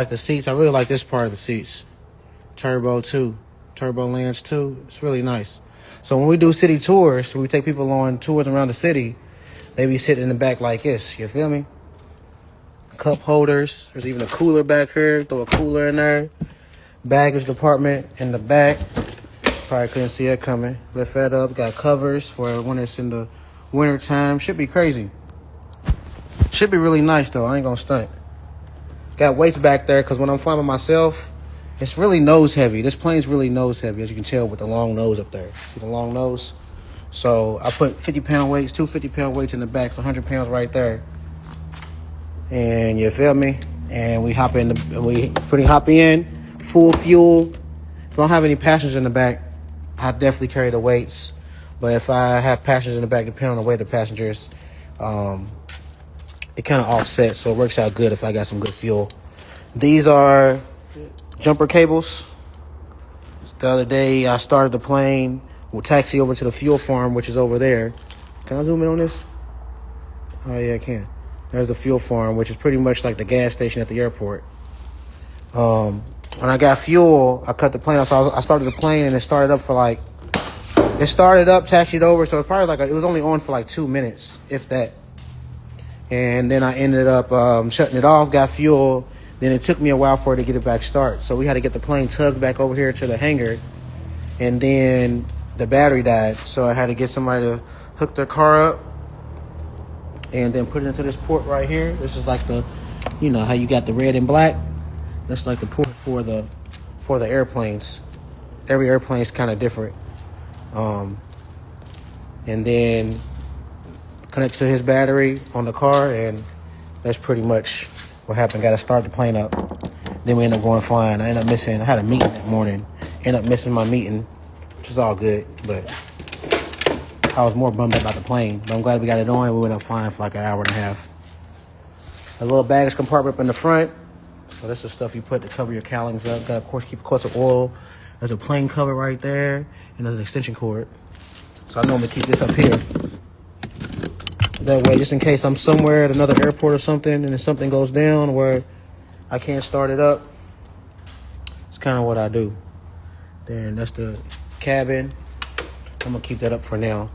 Like the seats, I really like this part of the seats. Turbo Lands 2. It's really nice. So when we do city tours, we take people on tours around the city, they be sitting in the back like this. You feel me? Cup holders. There's even a cooler back here. Throw a cooler in there. Baggage department in the back. Probably couldn't see it coming. Lift that up. Got covers for when it's in the winter time. Should be crazy. Should be really nice though. I ain't gonna stunt. Got weights back there because when I'm flying by myself, it's really nose heavy. This plane's really nose heavy, as you can tell with the long nose up there. See the long nose? So I put 50-pound weights, two 50-pound weights in the back, so 100 pounds right there. And you feel me? And we hop in, full fuel. If I don't have any passengers in the back, I definitely carry the weights. But if I have passengers in the back, depending on the weight of the passengers, it kind of offsets, so it works out good if I got some good fuel. These are jumper cables. The other day, I started the plane. We'll taxi over to the fuel farm, which is over there. Can I zoom in on this? Oh, yeah, I can. There's the fuel farm, which is pretty much like the gas station at the airport. When I got fuel, I cut the plane off. So I started the plane, and it started up, taxied over. So it's probably it was only on for like 2 minutes, if that. And then I ended up shutting it off, got fuel. Then it took me a while for it to get it back start. So we had to get the plane tugged back over here to the hangar. And then the battery died. So I had to get somebody to hook their car up and then put it into this port right here. This is like the, you know, how you got the red and black. That's like the port for the airplanes. Every airplane is kind of different. And then connects to his battery on the car, and that's pretty much what happened. Got to start the plane up. Then we end up going flying. I had a meeting that morning. Ended up missing my meeting, which is all good, but I was more bummed about the plane. But I'm glad we got it on. We went up flying for like an hour and a half. A little baggage compartment up in the front. So that's the stuff you put to cover your cowlings up. Got to, of course, keep a course of oil. There's a plane cover right there, and there's an extension cord. So I normally keep this up here. That way, just in case I'm somewhere at another airport or something, and if something goes down where I can't start it up, it's kind of what I do. Then that's the cabin. I'm gonna keep that up for now.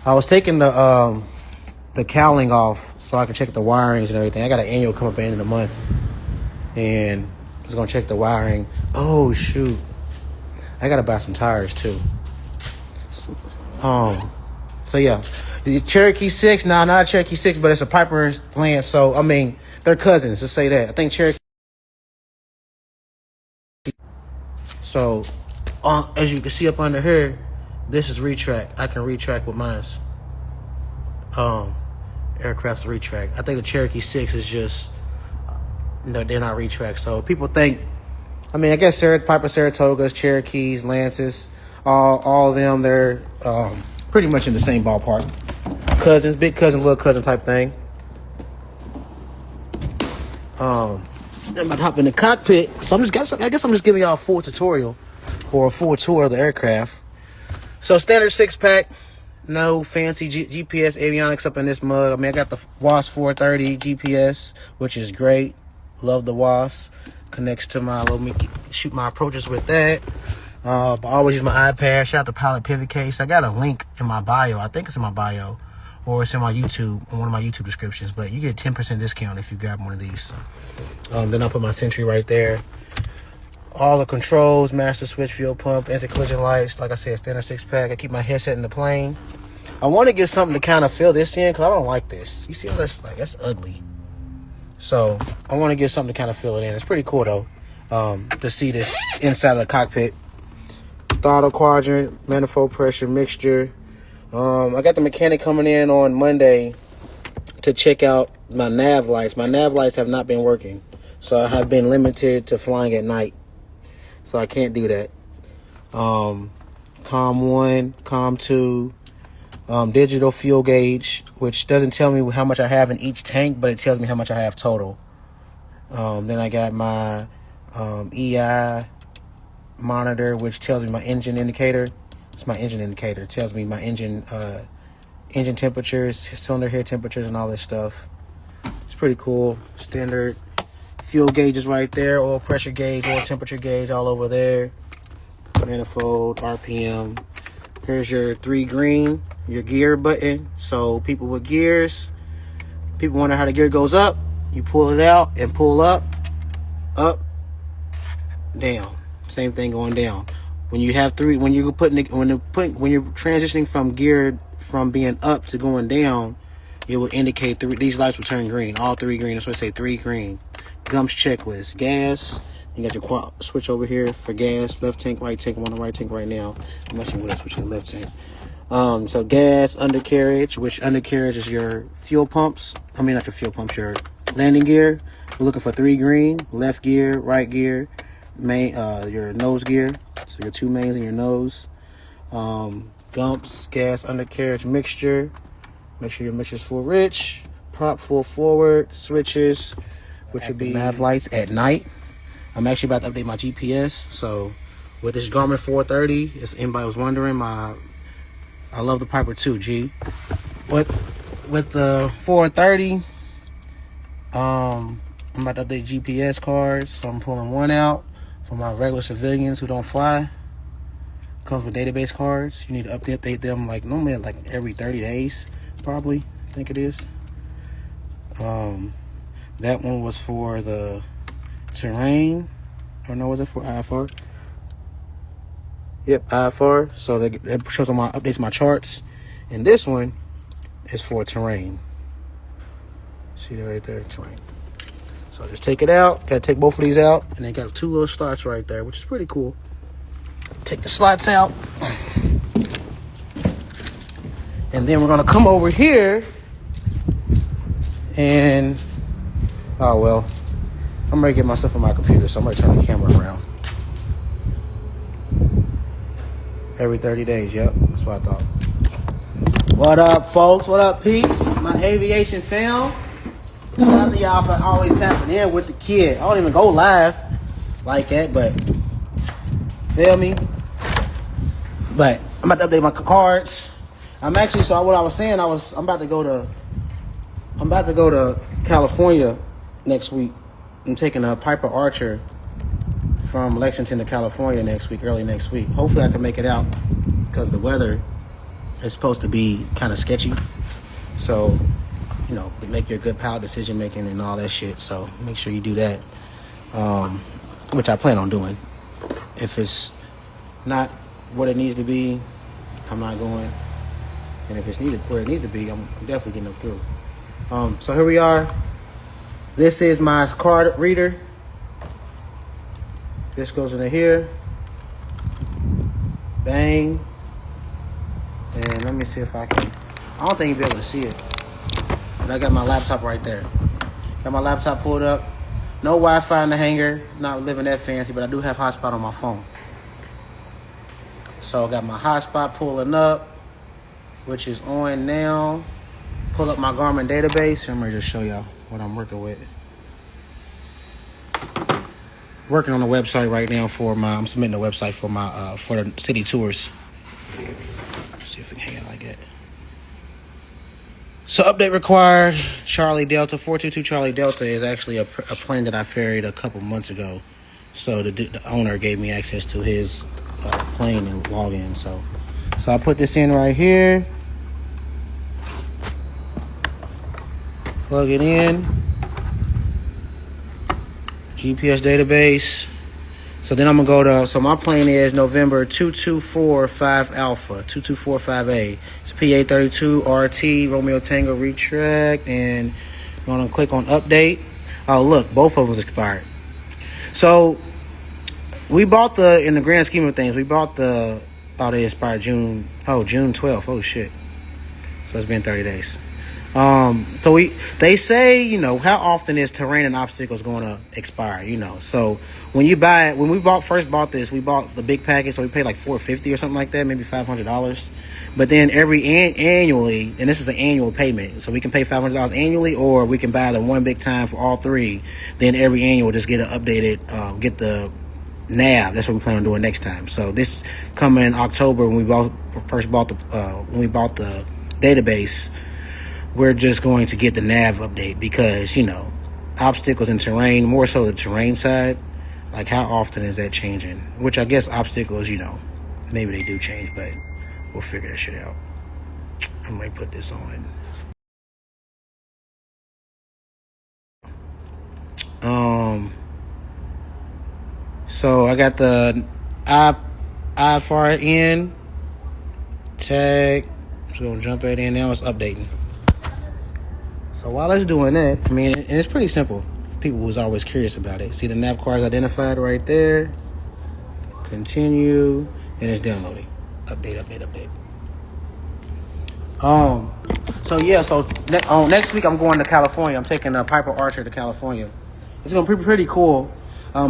I was taking the cowling off so I can check the wirings and everything. I got an annual come up at the end of the month, and I was gonna check the wiring. Oh shoot, I gotta buy some tires too. So yeah. The Cherokee 6, not a Cherokee 6, but it's a Piper Lance. So, I mean, they're cousins, let's say that. I think Cherokee. So, as you can see up under here, this is retract. I can retract with mine's. Aircraft's retract. I think the Cherokee 6 is just, no, they're not retract. So, people think, I mean, I guess Piper Saratogas, Cherokees, Lances, all of them, they're pretty much in the same ballpark. Cousins, big cousin, little cousin type thing. I'm about to hop in the cockpit. So I guess I'm just giving y'all a full tutorial or a full tour of the aircraft. So standard 6-pack, no fancy GPS avionics up in this mug. I mean, I got the WAS 430 GPS, which is great. Love the WAS. Connects to my, let me shoot my approaches with that. But I always use my iPad. Shout out to Pilot Pivot Case. I got a link in my bio. I think it's in my bio. Or it's in my YouTube, on one of my YouTube descriptions. But you get 10% discount if you grab one of these. Then I'll put my Sentry right there. All the controls, master switch, fuel pump, anti-collision lights. Like I said, standard 6-pack. I keep my headset in the plane. I want to get something to kind of fill this in because I don't like this. You see how that's ugly. So I want to get something to kind of fill it in. It's pretty cool though, to see this inside of the cockpit. Throttle quadrant, manifold pressure mixture. I got the mechanic coming in on Monday to check out my nav lights. My nav lights have not been working, so I have been limited to flying at night. So I can't do that. COM 1, COM 2, digital fuel gauge, which doesn't tell me how much I have in each tank, but it tells me how much I have total. Then I got my EI monitor, which tells me my engine indicator. It's my engine indicator. It tells me my engine temperatures, cylinder head temperatures, and all this stuff. It's pretty cool. Standard Fuel gauge is right there, oil pressure gauge, oil temperature gauge all over there. Manifold, RPM. Here's your 3 green, your gear button. So people with gears, people wonder how the gear goes up. You pull it out and pull up, down. Same thing going down. When you have 3, when you're transitioning from gear from being up to going down, it will indicate these lights will turn green. All 3 green. That's why I say 3 green. Gumps checklist. Gas. You got your switch over here for gas. Left tank, right tank. I'm on the right tank right now. I'm actually going to switch to the left tank. So gas, undercarriage, which undercarriage is your fuel pumps. I mean, not your fuel pumps, your landing gear. We're looking for 3 green. Left gear, right gear, your nose gear. So your 2 mains and your nose. Gumps, gas, undercarriage, mixture. Make sure your mixture's full rich. Prop full forward. Switches, which would be nav lights at night. I'm actually about to update my GPS. So with this Garmin 430, if anybody was wondering, I love the Piper 2, G. With the 430, I'm about to update GPS cards. So I'm pulling one out for my regular civilians who don't fly. Comes with database cards. You need to update them normally like every 30 days, probably. I think it is. That one was for the terrain. Or no, was it for IFR? Yep, IFR. So that shows on updates my charts. And this one is for terrain. See that right there, terrain. So just take it out. Gotta take both of these out. And they got 2 little slots right there, which is pretty cool. Take the slots out. And then we're gonna come over here and I'm ready to get my stuff on my computer, so I'm ready to turn the camera around. Every 30 days, yep, that's what I thought. What up, folks? What up, peeps? My aviation fam. Shout out to y'all for always tapping in with the kid. I don't even go live like that, but feel me? But I'm about to update my cards. What I was saying, I'm about to go to California next week. I'm taking a Piper Archer from Lexington to California early next week. Hopefully I can make it out because the weather is supposed to be kind of sketchy. So, make your good pilot decision making and all that shit. So make sure you do that, which I plan on doing. If it's not what it needs to be, I'm not going. And if it's needed where it needs to be, I'm definitely getting up through. So here we are. This is my card reader. This goes into here. Bang. And let me see if I can. I don't think you'll be able to see it. But I got my laptop right there. Got my laptop pulled up. No Wi-Fi in the hangar. Not living that fancy, but I do have hotspot on my phone. So I got my hotspot pulling up, which is on now. Pull up my Garmin database. I'm ready to show y'all what I'm working with. Working on the website right now I'm submitting a website for the city tours. Let's see if we can hang out like that. So update required. Charlie Delta 422 Charlie Delta is actually a plane that I ferried a couple months ago. So the owner gave me access to his plane and login. So I put this in right here. Plug it in. GPS database. So then I'm going to go to, so my plane is November 2245 Alpha, 2245A. It's PA32 RT, Romeo Tango retract, and I'm going to click on update. Oh, look, both of them expired. So we bought in the grand scheme of things, they expired June 12th. Oh, shit. So it's been 30 days. So they say, how often is terrain and obstacles going to expire, So when we first bought this, we bought the big package, so we paid like $450 or something like that, maybe $500. But then annually, and this is an annual payment, so we can pay $500 annually, or we can buy the one big time for all 3. Then every annual, just get an updated, get the nav. That's what we plan on doing next time. So this coming in October when we first bought the database. We're just going to get the nav update because, obstacles and terrain, more so the terrain side. Like, how often is that changing? Which I guess obstacles, maybe they do change, but we'll figure that shit out. I might put this on. So I got the I far in tag. I'm just gonna jump right in now. It's updating. So while it's doing that, and it's pretty simple. People was always curious about it. See the nav cars identified right there. Continue, and it's downloading. Update. So next week I'm going to California. I'm taking a Piper Archer to California. It's gonna be pretty cool.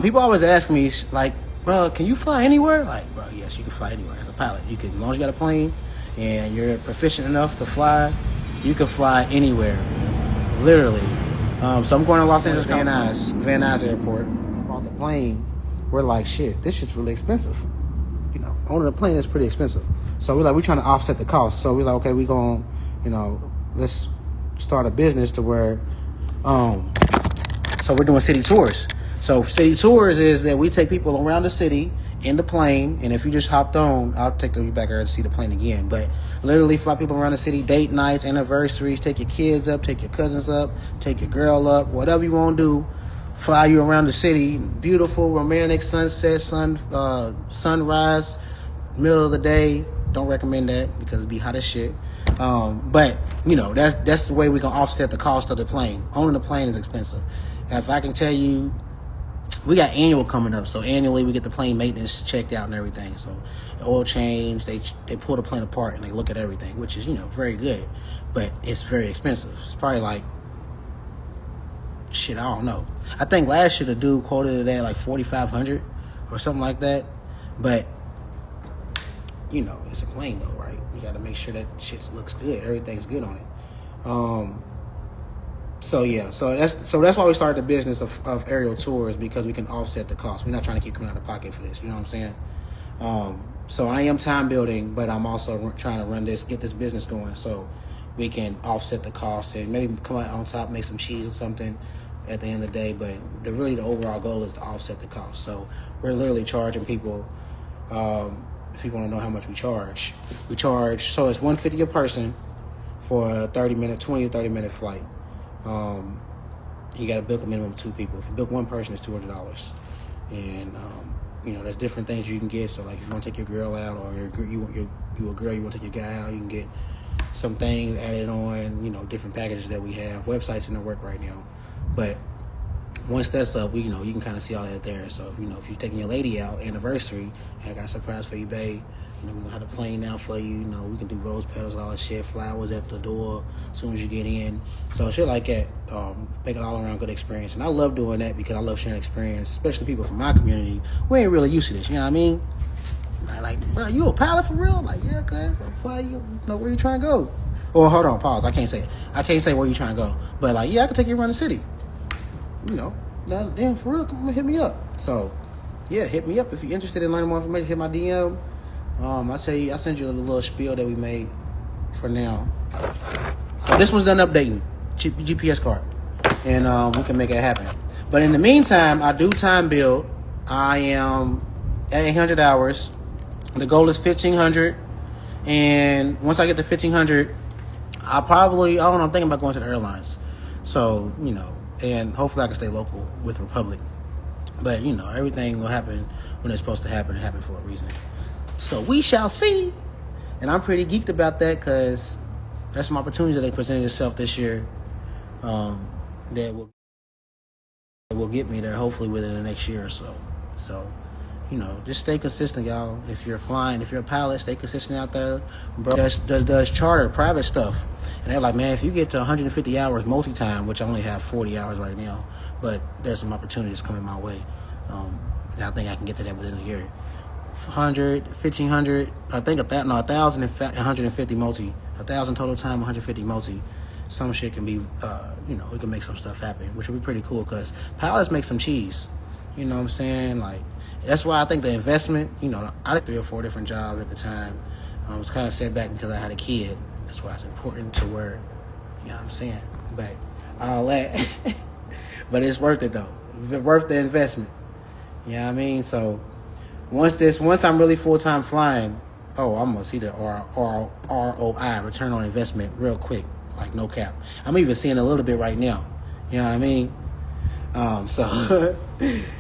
People always ask me, like, bro, can you fly anywhere? Like, bro, yes, you can fly anywhere as a pilot. You can, as long as you got a plane and you're proficient enough to fly, you can fly anywhere, literally. So I'm going to Los Angeles Van Nuys Airport. Bought the plane. We're like, shit, this shit's really expensive. Owning a plane is pretty expensive. So we're trying to offset the cost. So we're like, okay, we going, let's start a business to where, so we're doing city tours. So city tours is that we take people around the city in the plane, and if you just hopped on, I'll take you back there to see the plane again. But literally fly people around the city, date nights, anniversaries, take your kids up, take your cousins up, take your girl up, whatever you want to do. Fly you around the city, beautiful, romantic sunset, sunrise, middle of the day. Don't recommend that because it'd be hot as shit. But that's the way we can offset the cost of the plane. Owning the plane is expensive. And if I can tell you, we got annual coming up, so annually we get the plane maintenance checked out and everything. So the oil change, they pull the plane apart and they look at everything, which is very good, but it's very expensive. It's probably like, shit, I don't know. I think last year the dude quoted it at like $4,500 or something like that. But it's a plane though, right? You got to make sure that shit looks good, everything's good on it. So that's why we started the business of aerial tours, because we can offset the cost. We're not trying to keep coming out of pocket for this. You know what I'm saying? So I am time building, but I'm also trying to get this business going, so we can offset the cost and maybe come out on top, make some cheese or something at the end of the day. But the overall goal is to offset the cost. So we're literally charging people. If you want to know how much we charge, so it's $150 a person for a 20 to 30 minute flight. You got to book a minimum of 2 people. If you book one person, it's $200. And there's different things you can get. So like if you want to take your girl out, or you a girl, you want to take your guy out, you can get some things added on. Different packages that we have. Websites in the work right now, but once that's up, you can kind of see all that there. So if you're taking your lady out, anniversary, I got a surprise for you, babe. We're gonna have the plane out for you. We can do rose petals and all that shit, flowers at the door as soon as you get in. So shit like that, make it all around good experience. And I love doing that because I love sharing experience, especially people from my community. We ain't really used to this, you know what I mean? Like, bro, you a pilot for real? Like, yeah, cuz, I'm fly you, where you trying to go? Or hold on, pause. I can't say where you trying to go. But like, yeah, I can take you around the city. Damn, for real, come on, hit me up. So, yeah, hit me up if you're interested in learning more information. Hit my DM. I'll send you a little spiel that we made for now. So this one's done updating GPS card, and we can make it happen. But in the meantime, I do time build. I am at 800 hours. The goal is 1,500, and once I get to 1,500, I'm thinking about going to the airlines. So and hopefully I can stay local with Republic. But everything will happen when it's supposed to happen. It happened for a reason. So we shall see. And I'm pretty geeked about that, because there's some opportunities that they presented itself this year that will get me there, hopefully within the next year or so. So, just stay consistent, y'all. If you're a pilot, stay consistent out there. Bro, does charter, private stuff. And they're like, man, if you get to 150 hours multi-time, which I only have 40 hours right now, but there's some opportunities coming my way. I think I can get to that within a year. 100, 1,500, I think 1,000 and 150 multi. 1,000 total time, 150 multi. Some shit can be, we can make some stuff happen, which would be pretty cool, because pilots make some cheese. You know what I'm saying? Like, that's why I think the investment, I had 3 or 4 different jobs at the time. I was kind of set back because I had a kid. That's why it's important to where, you know what I'm saying? But all that. But it's worth it though. Worth the investment. You know what I mean? So once I'm really full-time flying, I'm gonna see the ROI, return on investment, real quick, like no cap. I'm even seeing a little bit right now. You know what I mean? So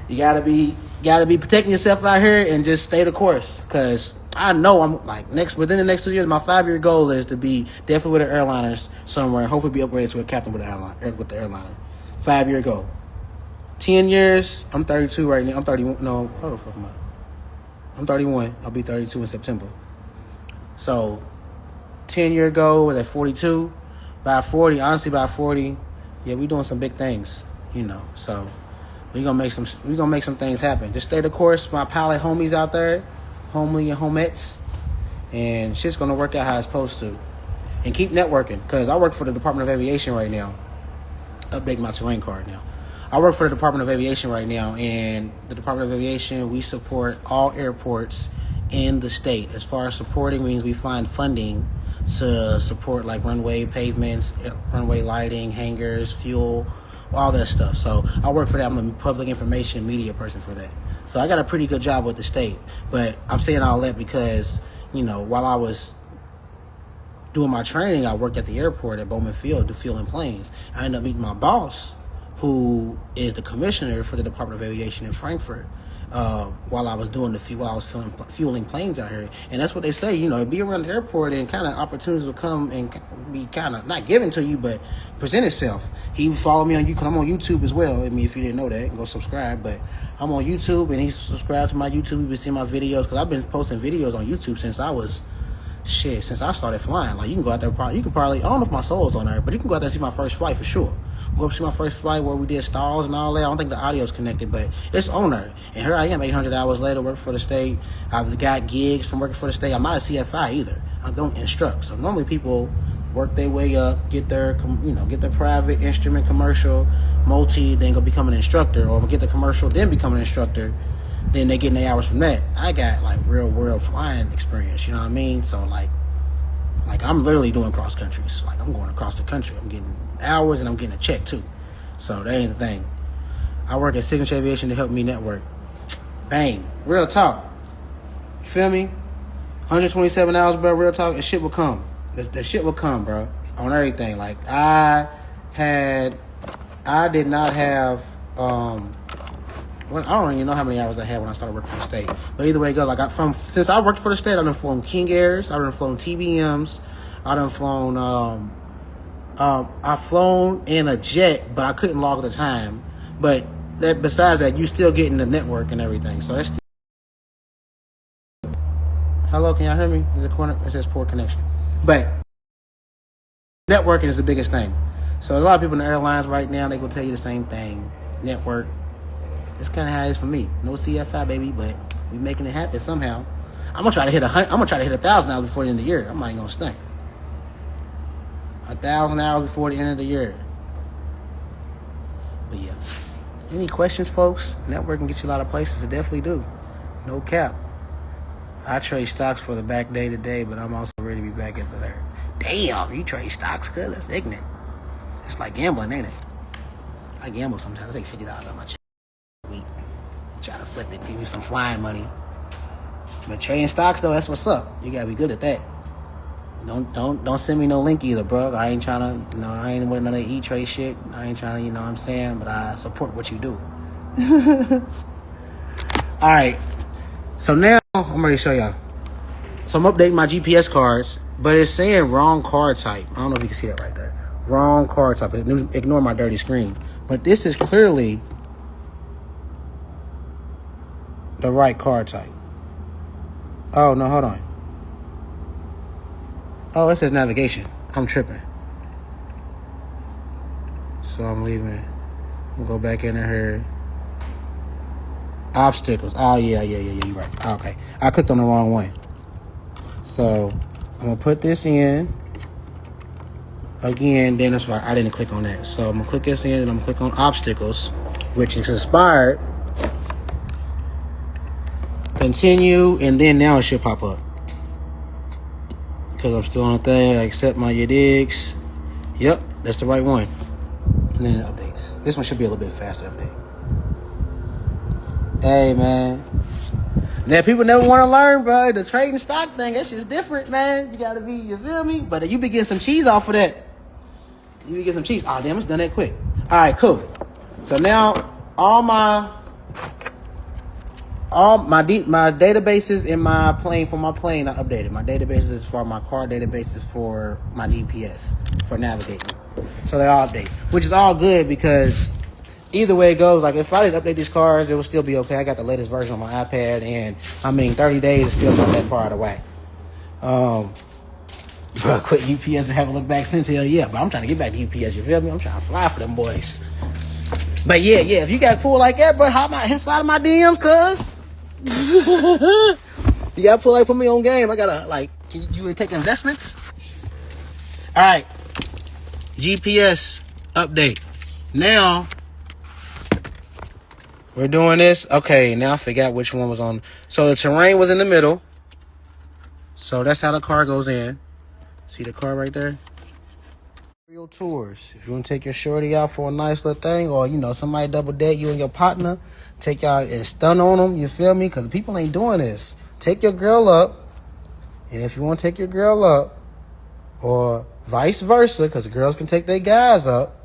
you gotta be protecting yourself out here and just stay the course. Cause I know I'm like within the next 2 years, my 5-year goal is to be definitely with the airliners somewhere, and hopefully be upgraded to a captain with the airliner. 5-year goal. 10 years. I'm 32 right now. I'm 31. No, how the fuck am I? I'm 31. I'll be 32 in September. So 10-year goal at 42. By 40, honestly, by 40, yeah, we doing some big things. So we gonna make some things happen. Just stay the course, my pilot homies out there, homely and homettes, and shit's gonna work out how it's supposed to. And keep networking, cause I work for the Department of Aviation right now. Updating my terrain card now. I work for the Department of Aviation right now, and the Department of Aviation, we support all airports in the state. As far as supporting means we find funding to support like runway pavements, runway lighting, hangars, fuel, all that stuff. So I work for that. I'm a public information media person for that. So I got a pretty good job with the state. But I'm saying all that because, while I was doing my training, I worked at the airport at Bowman Field, fueling planes. I ended up meeting my boss, who is the commissioner for the Department of Aviation in Frankfurt, while I was doing fueling planes out here. And that's what they say, be around the airport and kind of opportunities will come and be kind of not given to you, but present itself. He followed me on YouTube, because I'm on YouTube as well. I mean, if you didn't know that, go subscribe. But I'm on YouTube, and he's subscribed to my YouTube. He's been seeing my videos, because I've been posting videos on YouTube since I started flying. Like, you can go out there, I don't know if my soul's on there, but you can go out there and see my first flight for sure. Go up see my first flight where we did stalls and all that. I don't think the audio's connected, but it's on there. And here I am 800 hours later, working for the state. I've got gigs from working for the state. I'm not a CFI either. I don't instruct. So normally people work their way up, get their private instrument, commercial, multi, then go become an instructor, or get the commercial, then become an instructor. Then they get their hours from that. I got like real world flying experience, you know what I mean? So like I'm literally doing cross countries. Like I'm going across the country. I'm getting hours and I'm getting a check too. So that ain't the thing. I work at Signature Aviation to help me network. Bang. Real talk. You feel me? 127 hours, bro. Real talk. The shit will come. The shit will come, bro. On everything. Like I did not have I don't even know how many hours I had when I started working for the state. But either way it goes, since I worked for the state, I've done flown King Airs, I've done flown TBMs, I've done flown I've flown in a jet, but I couldn't log the time. But besides that, you still getting the network and everything. So that's hello, can y'all hear me? It says poor connection. But networking is the biggest thing. So a lot of people in the airlines right now, they will tell you the same thing. Network. It's kind of how it is for me. No CFI, baby, but we making it happen somehow. I'm gonna try to hit 1,000 hours before the end of the year. I'm not even gonna stink. 1,000 hours before the end of the year. But yeah. Any questions, folks? Networking gets you a lot of places. It definitely do. No cap. I trade stocks for the back day to day, but I'm also ready to be back at the there. Damn, you trade stocks? Good. That's ignorant. It's like gambling, ain't it? I gamble sometimes. I take $50 out of my check. Try to flip it, give you some flying money. But trading stocks though, that's what's up. You gotta be good at that. Don't send me no link either, bro. I ain't trying to, I ain't with none of the E-Trade shit. I ain't trying to, you know what I'm saying? But I support what you do. Alright. So now I'm ready to show y'all. So I'm updating my GPS cards, but it's saying wrong card type. I don't know if you can see that right there. Wrong card type. Ignore my dirty screen. But this is clearly the right card type. Oh, no, hold on. Oh, it says navigation. I'm tripping. So I'm leaving. We'll go back in here. Obstacles. Oh, yeah, you're right. Oh, okay. I clicked on the wrong one. So I'm going to put this in. Again, then that's why I didn't click on that. So I'm going to click this in and I'm going to click on obstacles, which is expired. Continue, and then now it should pop up. Because I'm still on the thing. I accept my digs. Yep, that's the right one. And then it updates. This one should be a little bit faster update. Hey, man. Now, people never want to learn, bro. The trading stock thing, that shit's different, man. You gotta be, you feel me? But you be getting some cheese off of that. You be getting some cheese. Oh, damn, it's done that quick. All right, cool. So now, all my databases in my plane, for my plane, I updated. My databases is for my car, databases for my GPS, for navigating. So they're all updated, which is all good because either way it goes, like if I didn't update these cars, it would still be okay. I got the latest version on my iPad, and I mean, 30 days is still not that far out of whack. Bro, quit UPS and haven't looked back since. Hell yeah, but I'm trying to get back to UPS. You feel me? I'm trying to fly for them boys. But yeah, if you got pull like that, bro, how about hit slide of my DMs, cuz? You got pull like put me on game. I gotta like, can you take investments? All right, GPS update. Now we're doing this. Okay, now I forgot which one was on. So the terrain was in the middle. So that's how the car goes in. See the car right there? Real tours. If you want to take your shorty out for a nice little thing, or you know somebody double date you and your partner, take y'all and stun on them. You feel me? Because people ain't doing this. Take your girl up, and if you want to take your girl up, or vice versa, because the girls can take their guys up.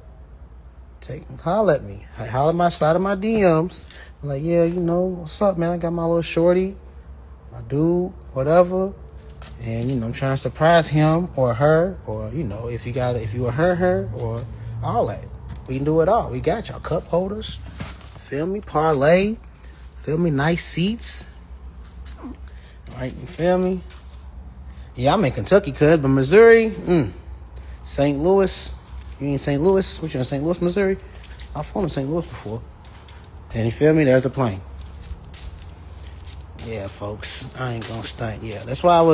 Holler at me. Holler at my side of my DMs. I'm like, yeah, you know, what's up, man? I got my little shorty, my dude, whatever. And, you know, I'm trying to surprise him or her, or, you know, if you were her, or all that. We can do it all. We got y'all cup holders. Feel me? Parlay. Feel me? Nice seats. All right, you feel me? Yeah, I'm in Kentucky, cuz, but Missouri, St. Louis. You in St. Louis? What you in St. Louis, Missouri? I've flown in St. Louis before. And you feel me? There's the plane. Yeah, folks. I ain't gonna stunt. Yeah, that's why I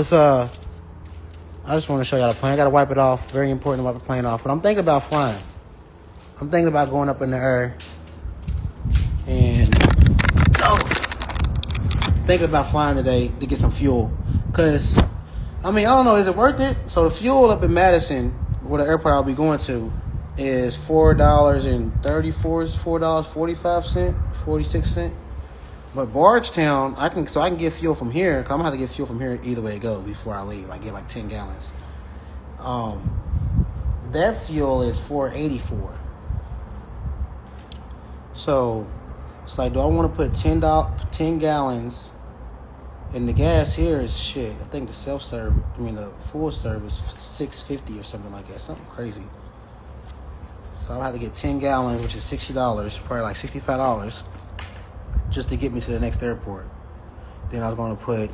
just want to show y'all the plane. I gotta wipe it off. Very important to wipe the plane off. But I'm thinking about flying. I'm thinking about going up in the air. And thinking about flying today to get some fuel. Cause I mean, I don't know, is it worth it? So the fuel up in Madison, where the airport I'll be going to, is $4.45, 46 cents. But Bardstown, I can get fuel from here. Cause I'm gonna have to get fuel from here either way it goes before I leave. I get like 10 gallons. That fuel is $4.84. So it's like, do I want to put 10 gallons? And the gas here is shit. I think the the full serve is $6.50 or something like that. Something crazy. So I'll have to get 10 gallons, which is $60, probably like $65, just to get me to the next airport. Then I was going to put,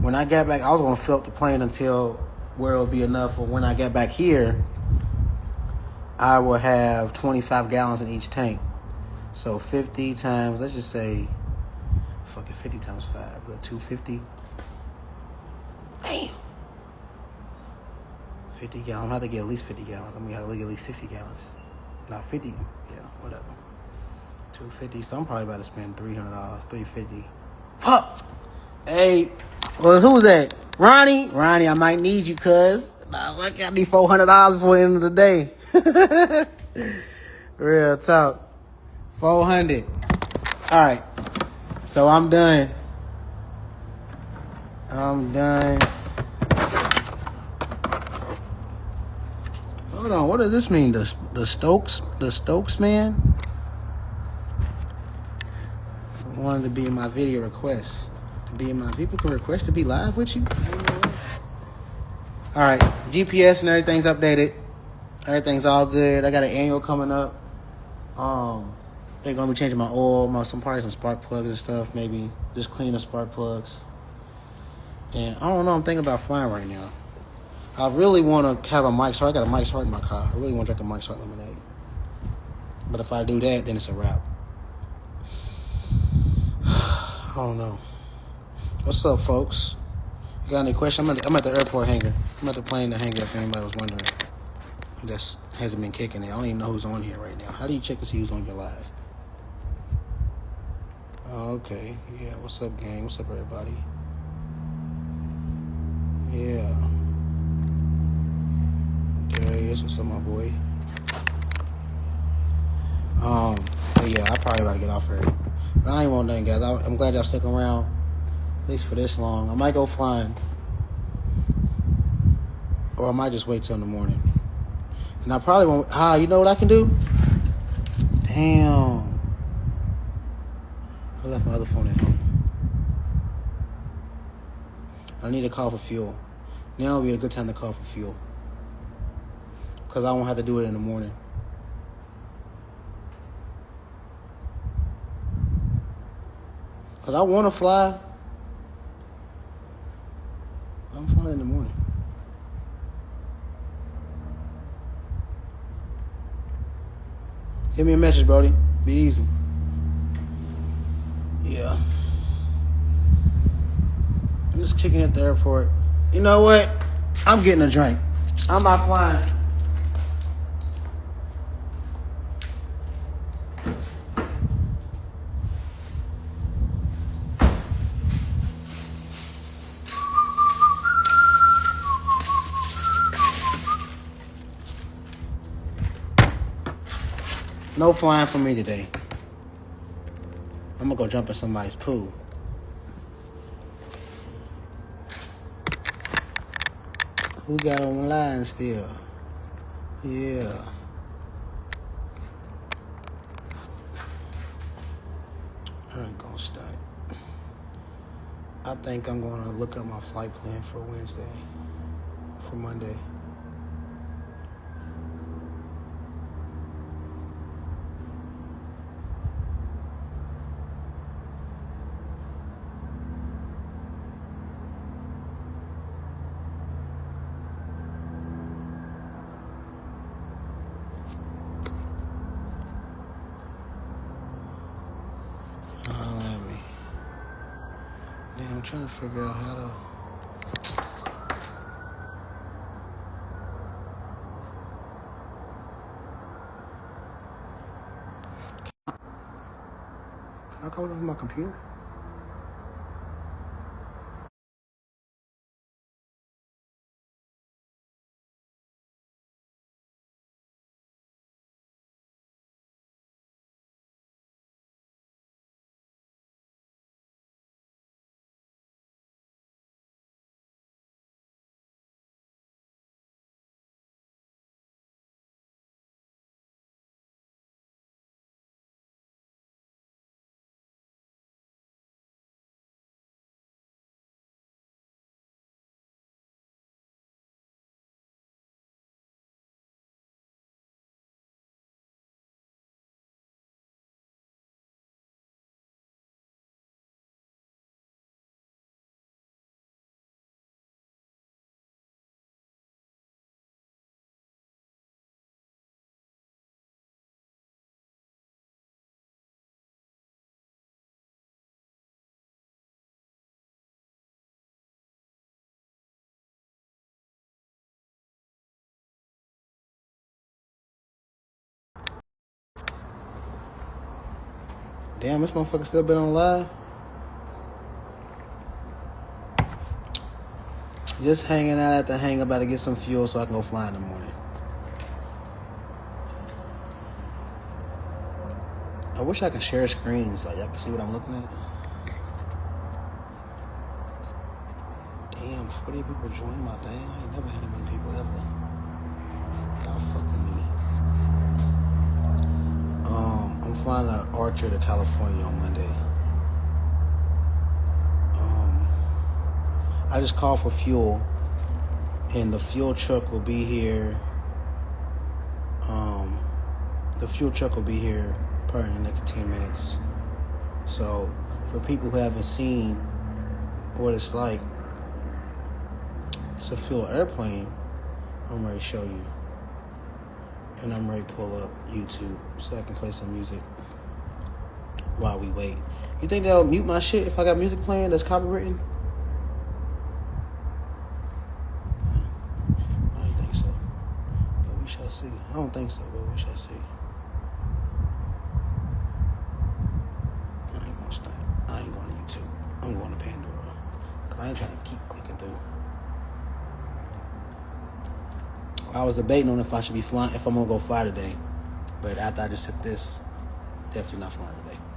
when I got back, I was going to fill up the plane until where it'll be enough. Or when I get back here, I will have 25 gallons in each tank. So 50 times, let's just say, 50 times 5, 250. Damn. 50 gallons. I'm gonna have to get at least 50 gallons. I'm gonna have to get at least 60 gallons. Not 50. Yeah, whatever. 250. So I'm probably about to spend $300, $350. Fuck. Hey, well, who was that? Ronnie, I might need you, cuz. I need $400 before the end of the day. Real talk. 400. All right. So I'm done. Hold on, what does this mean? The Stokes man? I wanted to be in my video request. People can request to be live with you? Alright, GPS and everything's updated. Everything's all good. I got an annual coming up. They're gonna be changing my oil, probably some spark plugs and stuff. Maybe just clean the spark plugs. And I don't know. I'm thinking about flying right now. I really want to have a Mike's Hard. I got a Mike's Hard in my car. I really want to drink a Mike's Hard lemonade. But if I do that, then it's a wrap. I don't know. What's up, folks? You got any questions? I'm at the airport hangar. I'm at the plane hangar. If anybody was wondering, that hasn't been kicking it. I don't even know who's on here right now. How do you check to see who's on your live? Oh, okay. Yeah, what's up, gang? What's up, everybody? Yeah. Darius, what's up, my boy? But yeah, I probably about to get off here. But I ain't want nothing, guys. I'm glad y'all stuck around, at least for this long. I might go flying, or I might just wait till in the morning. And I probably won't. You know what I can do? Damn. I left my other phone at home. I need to call for fuel. Now would be a good time to call for fuel, because I won't have to do it in the morning. Because I want to fly. I'm flying in the morning. Hit me a message, Brody. Be easy. Yeah. I'm just kicking at the airport. You know what? I'm getting a drink. I'm not flying. No flying for me today. I'm gonna go jump in somebody's pool. Who got on the line still? Yeah. I ain't gonna stunt. I think I'm gonna look up my flight plan for Wednesday. For Monday. I'm trying to figure out how to. Can I call it on my computer? Damn, this motherfucker still been on live? Just hanging out at the hangar, about to get some fuel so I can go fly in the morning. I wish I could share screens, like y'all can see what I'm looking at. Damn, 40 people joined my thing. I ain't never had that many people ever. Y'all fucking me. I'm flying to Archer to California on Monday. I just called for fuel, and the fuel truck will be here. The fuel truck will be here probably in the next 10 minutes. So, for people who haven't seen what it's like to fuel an airplane, I'm ready to show you. And I'm ready to pull up YouTube so I can play some music while we wait. You think they'll mute my shit if I got music playing that's copywritten? I don't think so. But we shall see. I don't think so, but we shall see. I ain't gonna stop. I ain't going to YouTube. I'm going to Pandora. Cause I ain't trying to keep clicking through. I was debating on if I should be flying, if I'm gonna go fly today. But after I just took this definitely not flying today.